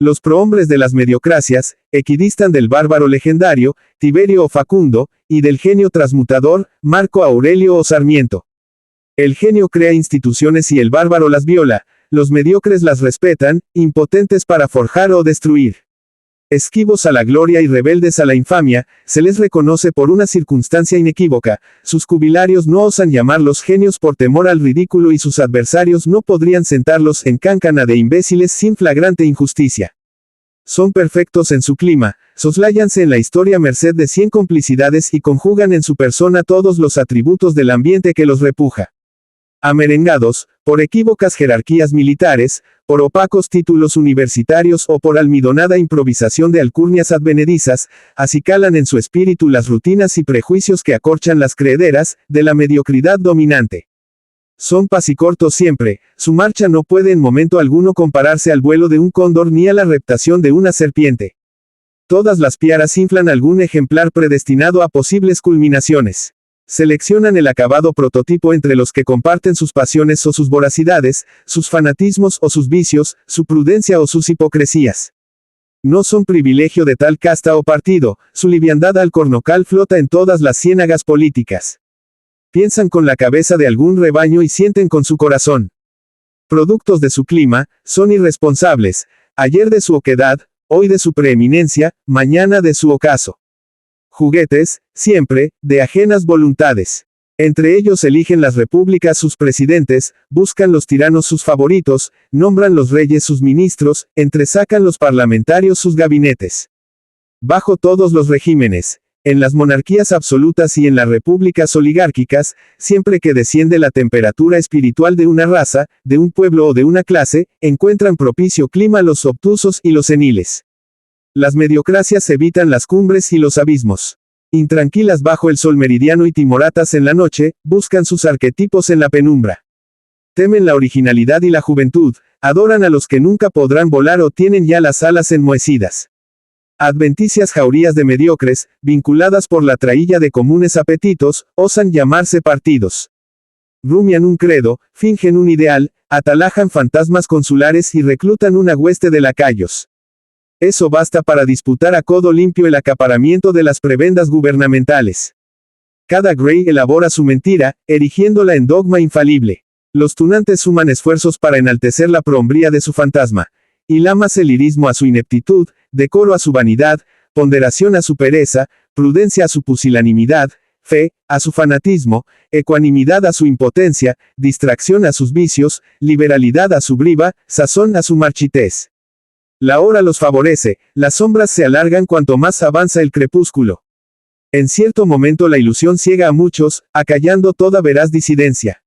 Los prohombres de las mediocracias, equidistan del bárbaro legendario, Tiberio o Facundo, y del genio transmutador, Marco Aurelio o Sarmiento. El genio crea instituciones y el bárbaro las viola, los mediocres las respetan, impotentes para forjar o destruir. Esquivos a la gloria y rebeldes a la infamia, se les reconoce por una circunstancia inequívoca, sus cubilarios no osan llamarlos genios por temor al ridículo y sus adversarios no podrían sentarlos en cáncana de imbéciles sin flagrante injusticia. Son perfectos en su clima, sosláyanse en la historia merced de 100 complicidades y conjugan en su persona todos los atributos del ambiente que los repuja. Amerengados, por equívocas jerarquías militares, por opacos títulos universitarios o por almidonada improvisación de alcurnias advenedizas, acicalan en su espíritu las rutinas y prejuicios que acorchan las creederas de la mediocridad dominante. Son pasicortos siempre, su marcha no puede en momento alguno compararse al vuelo de un cóndor ni a la reptación de una serpiente. Todas las piaras inflan algún ejemplar predestinado a posibles culminaciones. Seleccionan el acabado prototipo entre los que comparten sus pasiones o sus voracidades, sus fanatismos o sus vicios, su prudencia o sus hipocresías. No son privilegio de tal casta o partido, su liviandad alcornocal flota en todas las ciénagas políticas. Piensan con la cabeza de algún rebaño y sienten con su corazón. Productos de su clima, son irresponsables, ayer de su oquedad, hoy de su preeminencia, mañana de su ocaso. Juguetes, siempre, de ajenas voluntades. Entre ellos eligen las repúblicas sus presidentes, buscan los tiranos sus favoritos, nombran los reyes sus ministros, entresacan los parlamentarios sus gabinetes. Bajo todos los regímenes, en las monarquías absolutas y en las repúblicas oligárquicas, siempre que desciende la temperatura espiritual de una raza, de un pueblo o de una clase, encuentran propicio clima los obtusos y los seniles. Las mediocracias evitan las cumbres y los abismos. Intranquilas bajo el sol meridiano y timoratas en la noche, buscan sus arquetipos en la penumbra. Temen la originalidad y la juventud, adoran a los que nunca podrán volar o tienen ya las alas enmohecidas. Adventicias jaurías de mediocres, vinculadas por la traílla de comunes apetitos, osan llamarse partidos. Rumian un credo, fingen un ideal, atalajan fantasmas consulares y reclutan una hueste de lacayos. Eso basta para disputar a codo limpio el acaparamiento de las prebendas gubernamentales. Cada Grey elabora su mentira, erigiéndola en dogma infalible. Los tunantes suman esfuerzos para enaltecer la prohombría de su fantasma. Y lamas el lirismo a su ineptitud, decoro a su vanidad, ponderación a su pereza, prudencia a su pusilanimidad, fe a su fanatismo, ecuanimidad a su impotencia, distracción a sus vicios, liberalidad a su briva, sazón a su marchitez. La hora los favorece, las sombras se alargan cuanto más avanza el crepúsculo. En cierto momento la ilusión ciega a muchos, acallando toda veraz disidencia.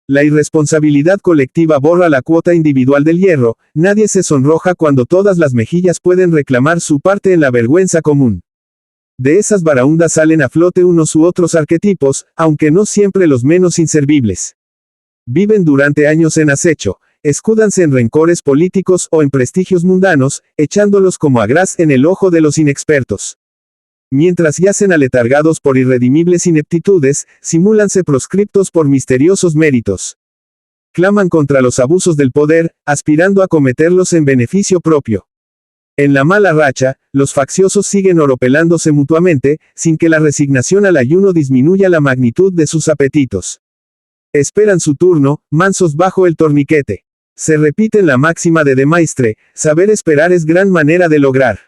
La irresponsabilidad colectiva borra la cuota individual del hierro, nadie se sonroja cuando todas las mejillas pueden reclamar su parte en la vergüenza común. De esas baraúndas salen a flote unos u otros arquetipos, aunque no siempre los menos inservibles. Viven durante años en acecho. Escúdanse en rencores políticos o en prestigios mundanos, echándolos como a gras en el ojo de los inexpertos. Mientras yacen aletargados por irredimibles ineptitudes, simúlanse proscriptos por misteriosos méritos. Claman contra los abusos del poder, aspirando a cometerlos en beneficio propio. En la mala racha, los facciosos siguen oropelándose mutuamente, sin que la resignación al ayuno disminuya la magnitud de sus apetitos. Esperan su turno, mansos bajo el torniquete. Se repite la máxima de Maistre, saber esperar es gran manera de lograr.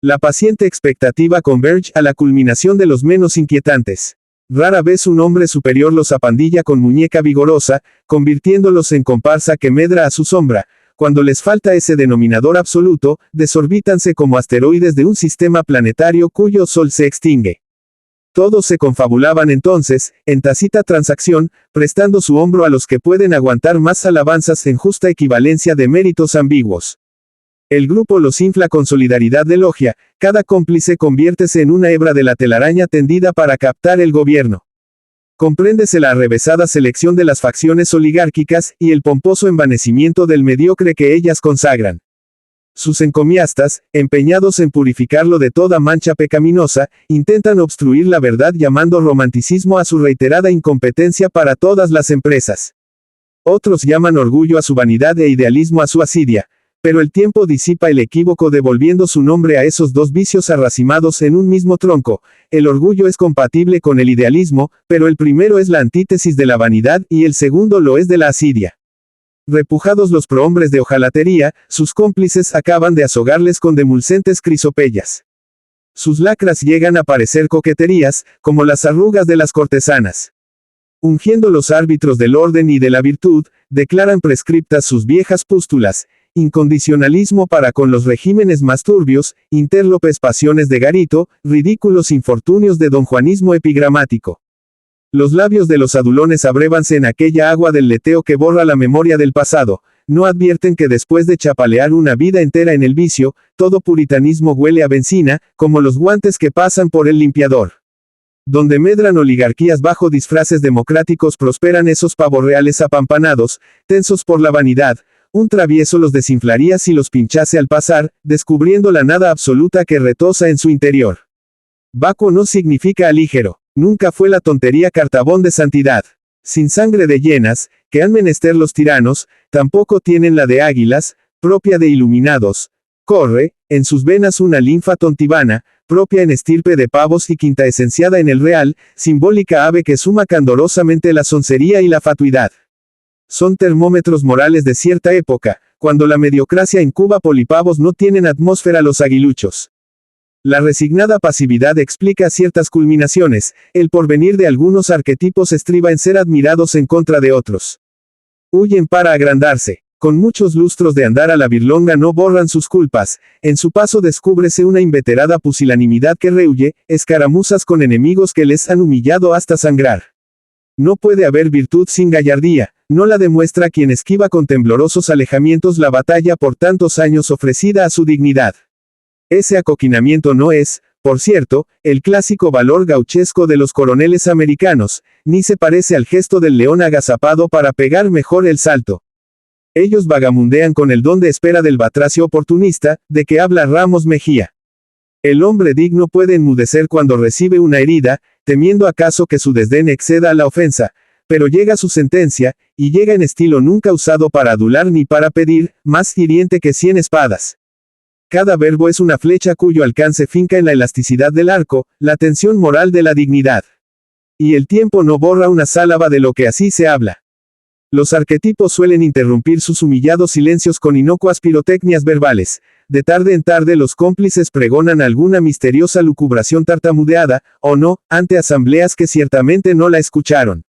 La paciente expectativa converge a la culminación de los menos inquietantes. Rara vez un hombre superior los apandilla con muñeca vigorosa, convirtiéndolos en comparsa que medra a su sombra. Cuando les falta ese denominador absoluto, desorbítanse como asteroides de un sistema planetario cuyo sol se extingue. Todos se confabulaban entonces, en tácita transacción, prestando su hombro a los que pueden aguantar más alabanzas en justa equivalencia de méritos ambiguos. El grupo los infla con solidaridad de logia, cada cómplice conviértese en una hebra de la telaraña tendida para captar el gobierno. Compréndese la arrevesada selección de las facciones oligárquicas, y el pomposo envanecimiento del mediocre que ellas consagran. Sus encomiastas, empeñados en purificarlo de toda mancha pecaminosa, intentan obstruir la verdad llamando romanticismo a su reiterada incompetencia para todas las empresas. Otros llaman orgullo a su vanidad e idealismo a su asidia. Pero el tiempo disipa el equívoco devolviendo su nombre a esos dos vicios arracimados en un mismo tronco. El orgullo es compatible con el idealismo, pero el primero es la antítesis de la vanidad y el segundo lo es de la asidia. Repujados los prohombres de hojalatería, sus cómplices acaban de azogarles con demulcentes crisopellas. Sus lacras llegan a parecer coqueterías, como las arrugas de las cortesanas. Ungiendo los árbitros del orden y de la virtud, declaran prescriptas sus viejas pústulas, incondicionalismo para con los regímenes más turbios, interlopes pasiones de Garito, ridículos infortunios de donjuanismo epigramático. Los labios de los adulones abrévanse en aquella agua del leteo que borra la memoria del pasado, no advierten que después de chapalear una vida entera en el vicio, todo puritanismo huele a benzina, como los guantes que pasan por el limpiador. Donde medran oligarquías bajo disfraces democráticos prosperan esos pavos reales apampanados, tensos por la vanidad. Un travieso los desinflaría si los pinchase al pasar, descubriendo la nada absoluta que retosa en su interior. Vacuo no significa alígero. Nunca fue la tontería cartabón de santidad. Sin sangre de hienas, que han menester los tiranos, tampoco tienen la de águilas, propia de iluminados. Corre, en sus venas una linfa tontibana, propia en estirpe de pavos y quintaesenciada en el real, simbólica ave que suma candorosamente la soncería y la fatuidad. Son termómetros morales de cierta época, cuando la mediocracia incuba polipavos no tienen atmósfera los aguiluchos. La resignada pasividad explica ciertas culminaciones, el porvenir de algunos arquetipos estriba en ser admirados en contra de otros. Huyen para agrandarse. Con muchos lustros de andar a la birlonga no borran sus culpas, en su paso descúbrese una inveterada pusilanimidad que rehuye, escaramuzas con enemigos que les han humillado hasta sangrar. No puede haber virtud sin gallardía, no la demuestra quien esquiva con temblorosos alejamientos la batalla por tantos años ofrecida a su dignidad. Ese acoquinamiento no es, por cierto, el clásico valor gauchesco de los coroneles americanos, ni se parece al gesto del león agazapado para pegar mejor el salto. Ellos vagamundean con el don de espera del batracio oportunista, de que habla Ramos Mejía. El hombre digno puede enmudecer cuando recibe una herida, temiendo acaso que su desdén exceda a la ofensa, pero llega su sentencia, y llega en estilo nunca usado para adular ni para pedir, más hiriente que 100 espadas. Cada verbo es una flecha cuyo alcance finca en la elasticidad del arco, la tensión moral de la dignidad. Y el tiempo no borra una sílaba de lo que así se habla. Los arquetipos suelen interrumpir sus humillados silencios con inocuas pirotecnias verbales. De tarde en tarde los cómplices pregonan alguna misteriosa lucubración tartamudeada, o no, ante asambleas que ciertamente no la escucharon.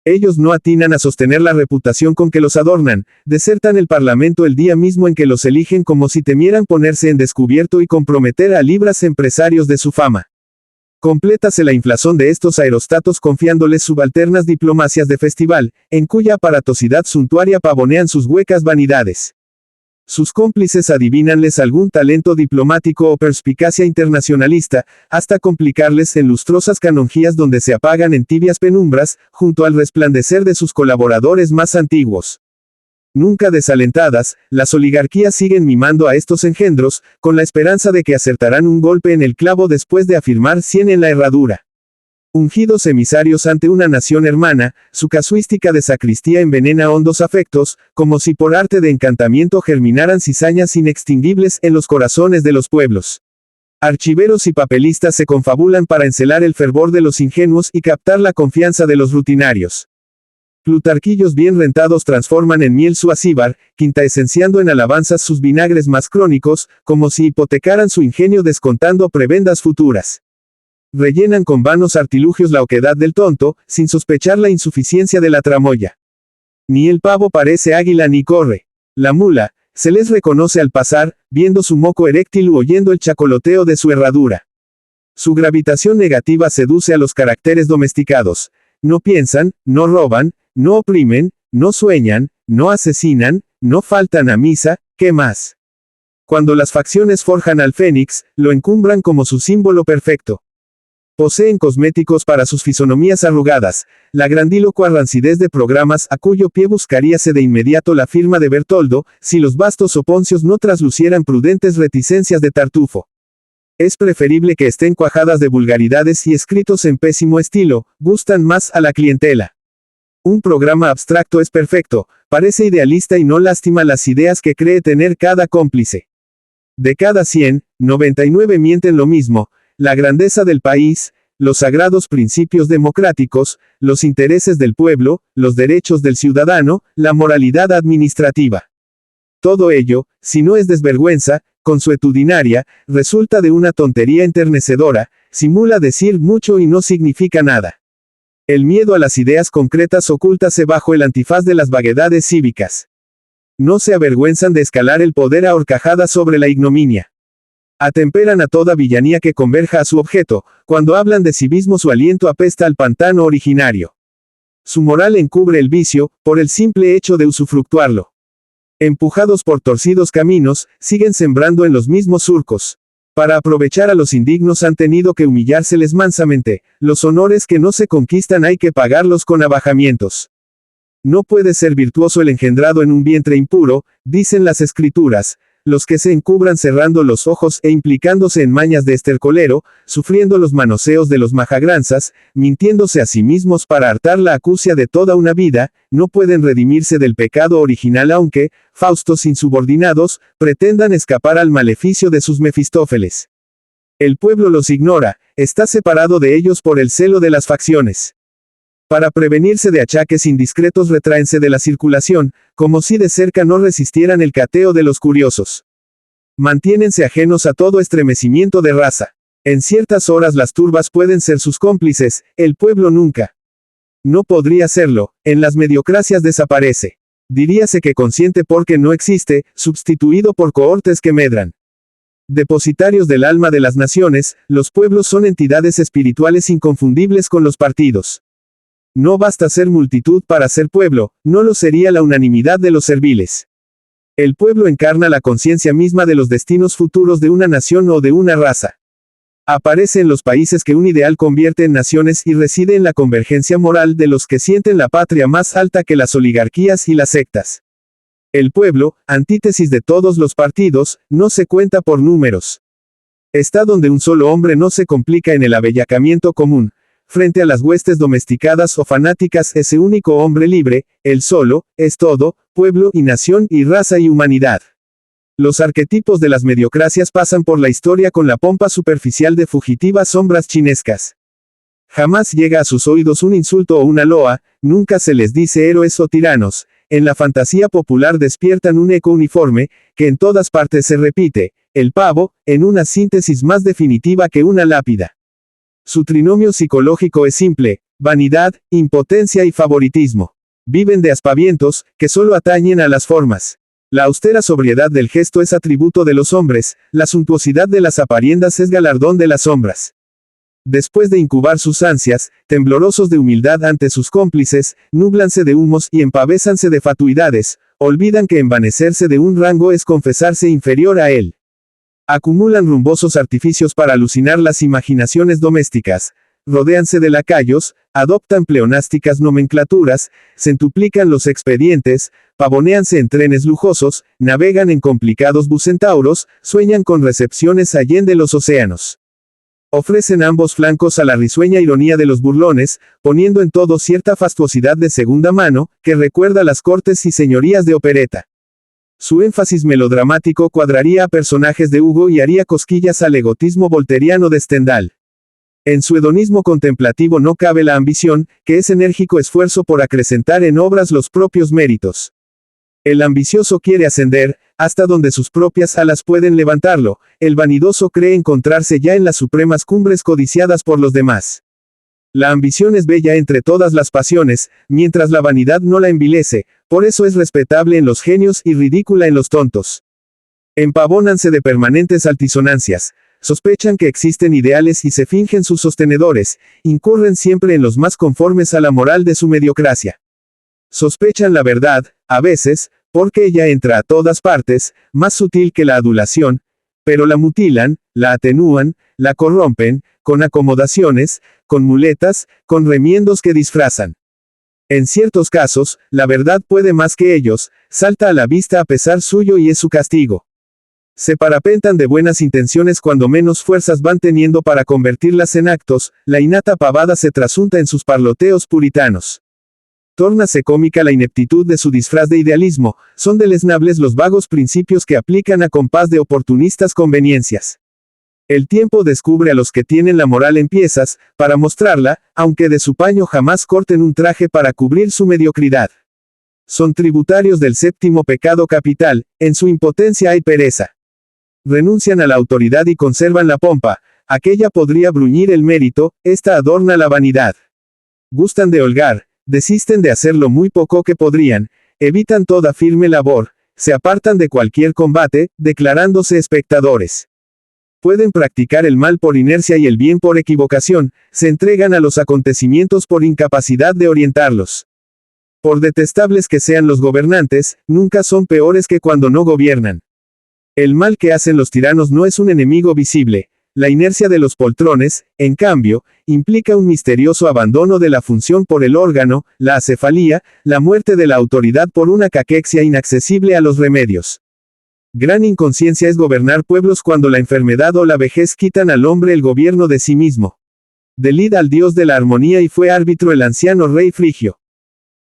Ellos no atinan a sostener la reputación con que los adornan, desertan el parlamento el día mismo en que los eligen como si temieran ponerse en descubierto y comprometer a libras empresarios de su fama. Complétase la inflación de estos aerostatos confiándoles subalternas diplomacias de festival, en cuya aparatosidad suntuaria pavonean sus huecas vanidades. Sus cómplices adivinanles algún talento diplomático o perspicacia internacionalista, hasta complicarles en lustrosas canonjías donde se apagan en tibias penumbras, junto al resplandecer de sus colaboradores más antiguos. Nunca desalentadas, las oligarquías siguen mimando a estos engendros, con la esperanza de que acertarán un golpe en el clavo después de afirmar 100 en la herradura. Ungidos emisarios ante una nación hermana, su casuística de sacristía envenena hondos afectos, como si por arte de encantamiento germinaran cizañas inextinguibles en los corazones de los pueblos. Archiveros y papelistas se confabulan para encelar el fervor de los ingenuos y captar la confianza de los rutinarios. Plutarquillos bien rentados transforman en miel su acíbar, quintaesenciando en alabanzas sus vinagres más crónicos, como si hipotecaran su ingenio descontando prebendas futuras. Rellenan con vanos artilugios la oquedad del tonto, sin sospechar la insuficiencia de la tramoya. Ni el pavo parece águila ni corre. La mula, se les reconoce al pasar, viendo su moco eréctil u oyendo el chacoloteo de su herradura. Su gravitación negativa seduce a los caracteres domesticados. No piensan, no roban, no oprimen, no sueñan, no asesinan, no faltan a misa, ¿qué más? Cuando las facciones forjan al fénix, lo encumbran como su símbolo perfecto. Poseen cosméticos para sus fisonomías arrugadas, la grandílocua rancidez de programas a cuyo pie buscaríase de inmediato la firma de Bertoldo, si los bastos oponcios no traslucieran prudentes reticencias de Tartufo. Es preferible que estén cuajadas de vulgaridades y escritos en pésimo estilo, gustan más a la clientela. Un programa abstracto es perfecto, Parece idealista y no lastima las ideas que cree tener cada cómplice. De cada 100, 99 mienten lo mismo: la grandeza del país, los sagrados principios democráticos, los intereses del pueblo, los derechos del ciudadano, la moralidad administrativa. Todo ello, si no es desvergüenza consuetudinaria, resulta de una tontería enternecedora, simula decir mucho y no significa nada. El miedo a las ideas concretas ocúltase bajo el antifaz de las vaguedades cívicas. No se avergüenzan de escalar el poder a horcajadas sobre la ignominia. Atemperan a toda villanía que converja a su objeto; cuando hablan de civismo su aliento apesta al pantano originario. Su moral encubre el vicio, por el simple hecho de usufructuarlo. Empujados por torcidos caminos, siguen sembrando en los mismos surcos. Para aprovechar a los indignos han tenido que humillárseles mansamente; los honores que no se conquistan hay que pagarlos con abajamientos. No puede ser virtuoso el engendrado en un vientre impuro, dicen las escrituras. Los que se encubran cerrando los ojos e implicándose en mañas de estercolero, sufriendo los manoseos de los majagranzas, mintiéndose a sí mismos para hartar la acucia de toda una vida, no pueden redimirse del pecado original aunque, faustos insubordinados, pretendan escapar al maleficio de sus Mefistófeles. El pueblo los ignora, está separado de ellos por el celo de las facciones. Para prevenirse de achaques indiscretos retráense de la circulación, como si de cerca no resistieran el cateo de los curiosos. Mantiénense ajenos a todo estremecimiento de raza. En ciertas horas las turbas pueden ser sus cómplices, el pueblo nunca. No podría serlo; en las mediocracias desaparece. Diríase que consciente porque no existe, sustituido por cohortes que medran. Depositarios del alma de las naciones, los pueblos son entidades espirituales inconfundibles con los partidos. No basta ser multitud para ser pueblo, no lo sería la unanimidad de los serviles. El pueblo encarna la conciencia misma de los destinos futuros de una nación o de una raza. Aparece en los países que un ideal convierte en naciones y reside en la convergencia moral de los que sienten la patria más alta que las oligarquías y las sectas. El pueblo, antítesis de todos los partidos, no se cuenta por números. Está donde un solo hombre no se complica en el abellacamiento común. Frente a las huestes domesticadas o fanáticas ese único hombre libre, él solo, es todo, pueblo y nación y raza y humanidad. Los arquetipos de las mediocracias pasan por la historia con la pompa superficial de fugitivas sombras chinescas. Jamás llega a sus oídos un insulto o una loa, nunca se les dice héroes o tiranos; en la fantasía popular despiertan un eco uniforme, que en todas partes se repite: el pavo, en una síntesis más definitiva que una lápida. Su trinomio psicológico es simple: vanidad, impotencia y favoritismo. Viven de aspavientos, que solo atañen a las formas. La austera sobriedad del gesto es atributo de los hombres, la suntuosidad de las apariendas es galardón de las sombras. Después de incubar sus ansias, temblorosos de humildad ante sus cómplices, núblanse de humos y empavésanse de fatuidades, olvidan que envanecerse de un rango es confesarse inferior a él. Acumulan rumbosos artificios para alucinar las imaginaciones domésticas, rodéanse de lacayos, adoptan pleonásticas nomenclaturas, centuplican los expedientes, pavonéanse en trenes lujosos, navegan en complicados bucentauros, sueñan con recepciones allende los océanos. Ofrecen ambos flancos a la risueña ironía de los burlones, poniendo en todo cierta fastuosidad de segunda mano, que recuerda las cortes y señorías de opereta. Su énfasis melodramático cuadraría a personajes de Hugo y haría cosquillas al egotismo volteriano de Stendhal. En su hedonismo contemplativo no cabe la ambición, que es enérgico esfuerzo por acrecentar en obras los propios méritos. El ambicioso quiere ascender, hasta donde sus propias alas pueden levantarlo; el vanidoso cree encontrarse ya en las supremas cumbres codiciadas por los demás. La ambición es bella entre todas las pasiones, mientras la vanidad no la envilece; por eso es respetable en los genios y ridícula en los tontos. Empavónanse de permanentes altisonancias, sospechan que existen ideales y se fingen sus sostenedores, incurren siempre en los más conformes a la moral de su mediocracia. Sospechan la verdad, a veces, porque ella entra a todas partes, más sutil que la adulación, pero la mutilan, la atenúan, la corrompen, con acomodaciones, con muletas, con remiendos que disfrazan. En ciertos casos, la verdad puede más que ellos, salta a la vista a pesar suyo y es su castigo. Se parapentan de buenas intenciones cuando menos fuerzas van teniendo para convertirlas en actos; la innata pavada se trasunta en sus parloteos puritanos. Tórnase cómica la ineptitud de su disfraz de idealismo, son deleznables los vagos principios que aplican a compás de oportunistas conveniencias. El tiempo descubre a los que tienen la moral en piezas, para mostrarla, aunque de su paño jamás corten un traje para cubrir su mediocridad. Son tributarios del séptimo pecado capital, en su impotencia hay pereza. Renuncian a la autoridad y conservan la pompa, aquella podría bruñir el mérito, esta adorna la vanidad. Gustan de holgar, desisten de hacer lo muy poco que podrían, evitan toda firme labor, se apartan de cualquier combate, declarándose espectadores. Pueden practicar el mal por inercia y el bien por equivocación, se entregan a los acontecimientos por incapacidad de orientarlos. Por detestables que sean los gobernantes, nunca son peores que cuando no gobiernan. El mal que hacen los tiranos no es un enemigo visible. La inercia de los poltrones, en cambio, implica un misterioso abandono de la función por el órgano, la acefalía, la muerte de la autoridad por una caquexia inaccesible a los remedios. Gran inconsciencia es gobernar pueblos cuando la enfermedad o la vejez quitan al hombre el gobierno de sí mismo. Delid al dios de la armonía y fue árbitro el anciano rey frigio.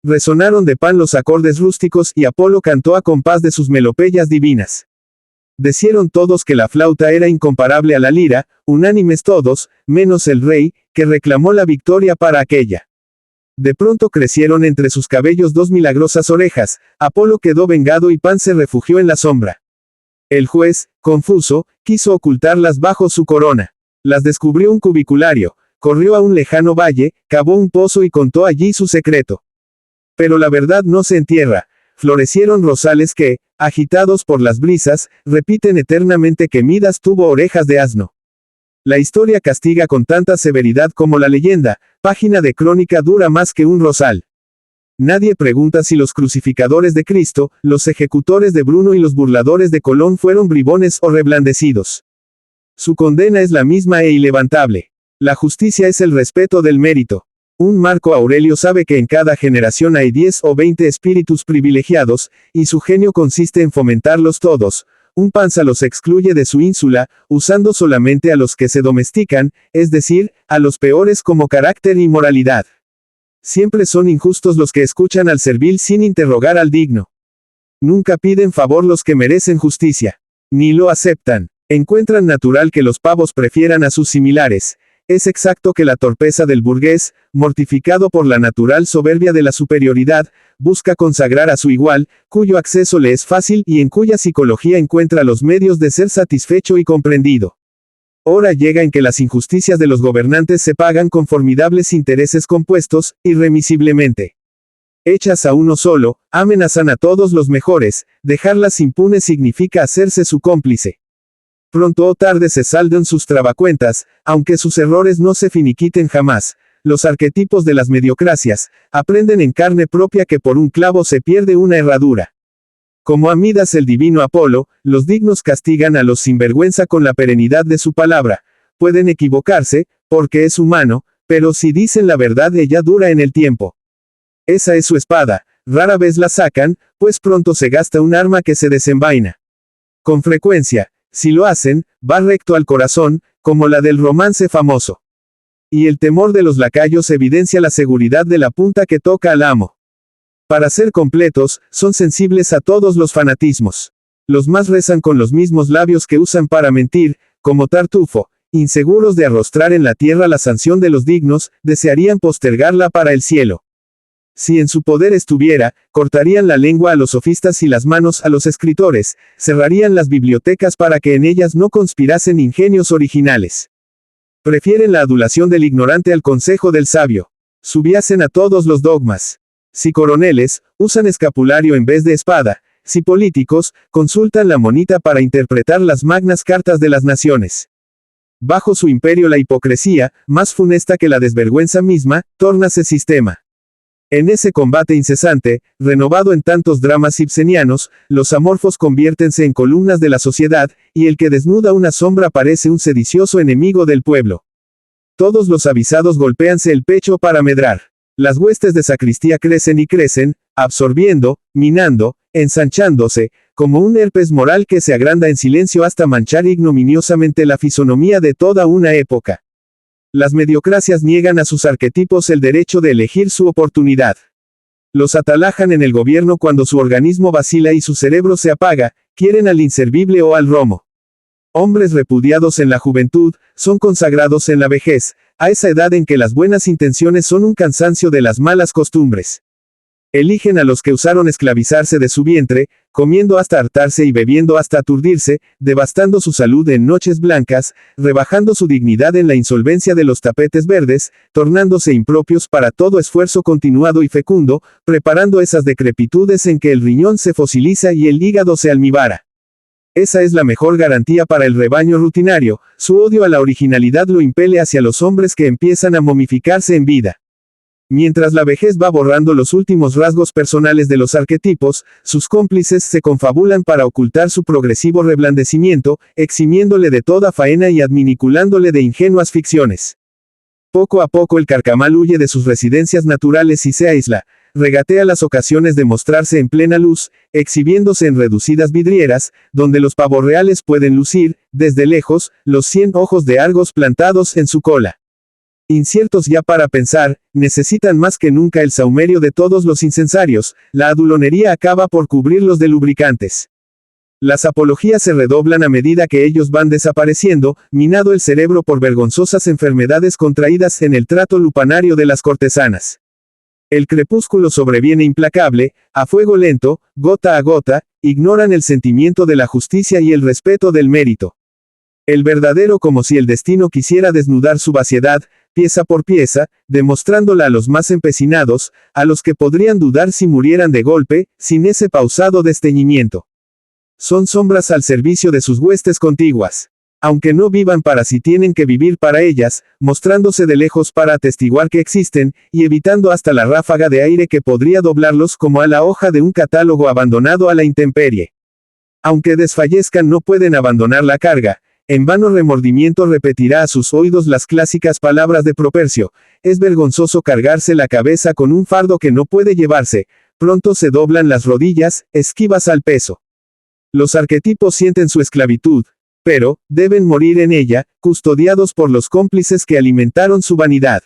Resonaron de Pan los acordes rústicos y Apolo cantó a compás de sus melopeyas divinas. Decieron todos que la flauta era incomparable a la lira, unánimes todos, menos el rey, que reclamó la victoria para aquella. De pronto crecieron entre sus cabellos dos milagrosas orejas, Apolo quedó vengado y Pan se refugió en la sombra. El juez, confuso, quiso ocultarlas bajo su corona. Las descubrió un cubiculario, corrió a un lejano valle, cavó un pozo y contó allí su secreto. Pero la verdad no se entierra. Florecieron rosales que, agitados por las brisas, repiten eternamente que Midas tuvo orejas de asno. La historia castiga con tanta severidad como la leyenda, página de crónica dura más que un rosal. Nadie pregunta si los crucificadores de Cristo, los ejecutores de Bruno y los burladores de Colón fueron bribones o reblandecidos. Su condena es la misma e ilevantable. La justicia es el respeto del mérito. Un Marco Aurelio sabe que en cada generación hay 10 o 20 espíritus privilegiados, y su genio consiste en fomentarlos todos. Un Pansa los excluye de su ínsula, usando solamente a los que se domestican, es decir, a los peores como carácter y moralidad. Siempre son injustos los que escuchan al servil sin interrogar al digno. Nunca piden favor los que merecen justicia. Ni lo aceptan. Encuentran natural que los pavos prefieran a sus similares. Es exacto que la torpeza del burgués, mortificado por la natural soberbia de la superioridad, busca consagrar a su igual, cuyo acceso le es fácil y en cuya psicología encuentra los medios de ser satisfecho y comprendido. Hora llega en que las injusticias de los gobernantes se pagan con formidables intereses compuestos, irremisiblemente. Hechas a uno solo, amenazan a todos los mejores, dejarlas impunes significa hacerse su cómplice. Pronto o tarde se saldan sus trabacuentas, aunque sus errores no se finiquiten jamás. Los arquetipos de las mediocracias, aprenden en carne propia que por un clavo se pierde una herradura. Como a Midas el divino Apolo, los dignos castigan a los sinvergüenza con la perenidad de su palabra. Pueden equivocarse, porque es humano, pero si dicen la verdad ella dura en el tiempo. Esa es su espada, rara vez la sacan, pues pronto se gasta un arma que se desenvaina. Con frecuencia, si lo hacen, va recto al corazón, como la del romance famoso. Y el temor de los lacayos evidencia la seguridad de la punta que toca al amo. Para ser completos, son sensibles a todos los fanatismos. Los más rezan con los mismos labios que usan para mentir, como Tartufo, inseguros de arrostrar en la tierra la sanción de los dignos, desearían postergarla para el cielo. Si en su poder estuviera, cortarían la lengua a los sofistas y las manos a los escritores, cerrarían las bibliotecas para que en ellas no conspirasen ingenios originales. Prefieren la adulación del ignorante al consejo del sabio. Subyacen a todos los dogmas. Si coroneles, usan escapulario en vez de espada. Si políticos, consultan la monita para interpretar las magnas cartas de las naciones. Bajo su imperio la hipocresía, más funesta que la desvergüenza misma, tórnase sistema. En ese combate incesante, renovado en tantos dramas ibsenianos, los amorfos conviértense en columnas de la sociedad, y el que desnuda una sombra parece un sedicioso enemigo del pueblo. Todos los avisados golpéanse el pecho para medrar. Las huestes de sacristía crecen y crecen, absorbiendo, minando, ensanchándose, como un herpes moral que se agranda en silencio hasta manchar ignominiosamente la fisonomía de toda una época. Las mediocracias niegan a sus arquetipos el derecho de elegir su oportunidad. Los atalajan en el gobierno cuando su organismo vacila y su cerebro se apaga, quieren al inservible o al romo. Hombres repudiados en la juventud, son consagrados en la vejez, a esa edad en que las buenas intenciones son un cansancio de las malas costumbres. Eligen a los que usaron esclavizarse de su vientre, comiendo hasta hartarse y bebiendo hasta aturdirse, devastando su salud en noches blancas, rebajando su dignidad en la insolvencia de los tapetes verdes, tornándose impropios para todo esfuerzo continuado y fecundo, preparando esas decrepitudes en que el riñón se fosiliza y el hígado se almibara. Esa es la mejor garantía para el rebaño rutinario, su odio a la originalidad lo impele hacia los hombres que empiezan a momificarse en vida. Mientras la vejez va borrando los últimos rasgos personales de los arquetipos, sus cómplices se confabulan para ocultar su progresivo reblandecimiento, eximiéndole de toda faena y adminiculándole de ingenuas ficciones. Poco a poco el carcamal huye de sus residencias naturales y se aísla, regatea las ocasiones de mostrarse en plena luz, exhibiéndose en reducidas vidrieras, donde los pavos reales pueden lucir, desde lejos, los 100 ojos de Argos plantados en su cola. Inciertos ya para pensar, necesitan más que nunca el saumerio de todos los incensarios, la adulonería acaba por cubrirlos de lubricantes. Las apologías se redoblan a medida que ellos van desapareciendo, minado el cerebro por vergonzosas enfermedades contraídas en el trato lupanario de las cortesanas. El crepúsculo sobreviene implacable, a fuego lento, gota a gota, ignoran el sentimiento de la justicia y el respeto del mérito. El verdadero como si el destino quisiera desnudar su vaciedad, pieza por pieza, demostrándola a los más empecinados, a los que podrían dudar si murieran de golpe, sin ese pausado desteñimiento. Son sombras al servicio de sus huestes contiguas. Aunque no vivan para sí tienen que vivir para ellas, mostrándose de lejos para atestiguar que existen, y evitando hasta la ráfaga de aire que podría doblarlos como a la hoja de un catálogo abandonado a la intemperie. Aunque desfallezcan no pueden abandonar la carga. En vano remordimiento repetirá a sus oídos las clásicas palabras de Propercio, es vergonzoso cargarse la cabeza con un fardo que no puede llevarse, pronto se doblan las rodillas, esquivas al peso. Los arquetipos sienten su esclavitud, pero, deben morir en ella, custodiados por los cómplices que alimentaron su vanidad.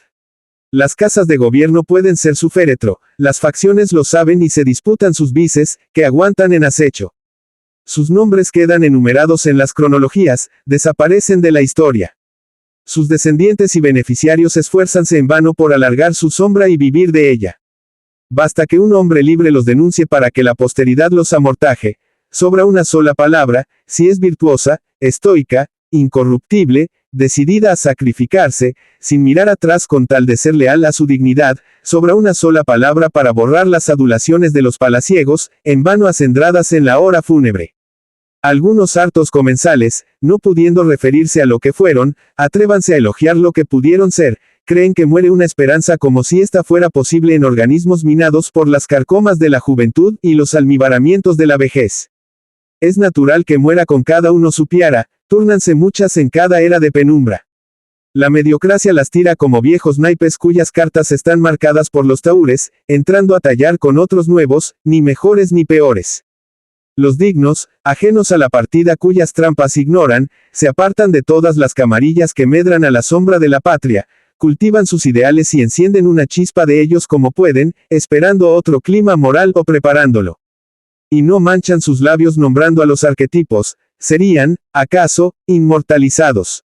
Las casas de gobierno pueden ser su féretro, las facciones lo saben y se disputan sus vices, que aguantan en acecho. Sus nombres quedan enumerados en las cronologías, desaparecen de la historia. Sus descendientes y beneficiarios esfuérzanse en vano por alargar su sombra y vivir de ella. Basta que un hombre libre los denuncie para que la posteridad los amortaje. Sobra una sola palabra, si es virtuosa, estoica, incorruptible, decidida a sacrificarse, sin mirar atrás con tal de ser leal a su dignidad, sobra una sola palabra para borrar las adulaciones de los palaciegos, en vano acendradas en la hora fúnebre. Algunos hartos comensales, no pudiendo referirse a lo que fueron, atrévanse a elogiar lo que pudieron ser, creen que muere una esperanza como si ésta fuera posible en organismos minados por las carcomas de la juventud y los almibaramientos de la vejez. Es natural que muera con cada uno su piara, túrnanse muchas en cada era de penumbra. La mediocracia las tira como viejos naipes cuyas cartas están marcadas por los tahúres, entrando a tallar con otros nuevos, ni mejores ni peores. Los dignos, ajenos a la partida cuyas trampas ignoran, se apartan de todas las camarillas que medran a la sombra de la patria, cultivan sus ideales y encienden una chispa de ellos como pueden, esperando otro clima moral o preparándolo. Y no manchan sus labios nombrando a los arquetipos, serían, acaso, inmortalizados.